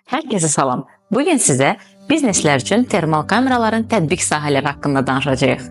Herkese salam. Bugün sizə bizneslər üçün termal kameraların tətbiq sahələri haqqında danışacağıq.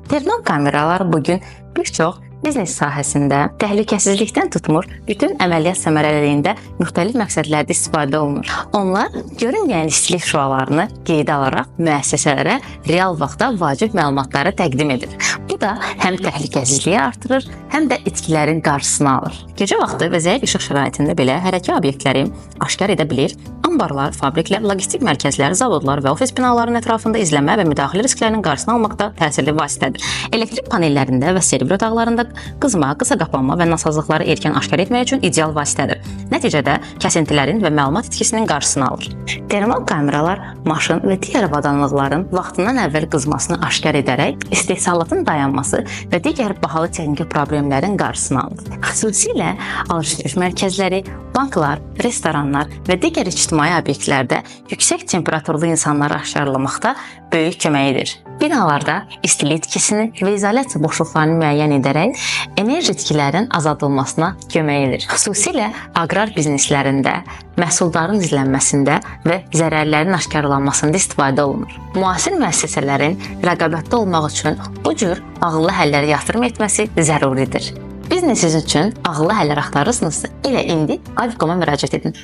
Termal kameralar bugün bir çox biznes sahəsində təhlükəsizlikdən tutmur, bütün əməliyyat səmərəliliyində müxtəlif məqsədlərdə istifadə olunur. Onlar görünməyən istilik şüalarını qeydə alaraq müəssisələrə real vaxtda vacib məlumatları təqdim edir. Bu da həm təhlükəsizliyi artırır, həm də itkilərin qarşısını alır. Gecə vaxtı və zəif işıq şəraitində belə hərəkə obyektləri aşkar edə bilir. Ambarlar, fabriklər, logistik mərkəzlər, zavodlar və ofis binalarının ətrafında izləmə və müdaxilə risklərinin qarşısını almaqda təsirli vasitədir. Elektrik panellərində və server otaqlarında qızma, qısa qapanma və nasazlıqları erkən aşkar etmək üçün ideal vasitədir. Nəticədə kəsintilərin və məlumat itkisinin qarşısını alır. Termal kameralar maşın və digər avadanlıqların vaxtından əvvəl qızmasını aşkar edərək istehsalatın dayanması və digər bahalı texniki problemlərin qarşısını alır. Xüsusilə alış-veriş mərkəzləri, banklar, restoranlar və digər ictimai obyektlərdə yüksək temperaturlu insanları aşkarlamaqda böyük köməyidir. Binalarda istilik itkisini və izolyasiya boşluqlarını müəyyən edərək enerji itkilərin azaldılmasına kömək edir. Xüsusilə aqrar bizneslərində, məhsuldarın izlənməsində və zərərlərin aşkarlanmasında istifadə olunur. Müasir müəssisələrin rəqabətdə olmaq üçün bu cür ağıllı həllərə yatırım etməsi zəruridir. Biznesiniz üçün ağıllı həllər axtarırsınızsa, elə indi Avicoma müraciət edin.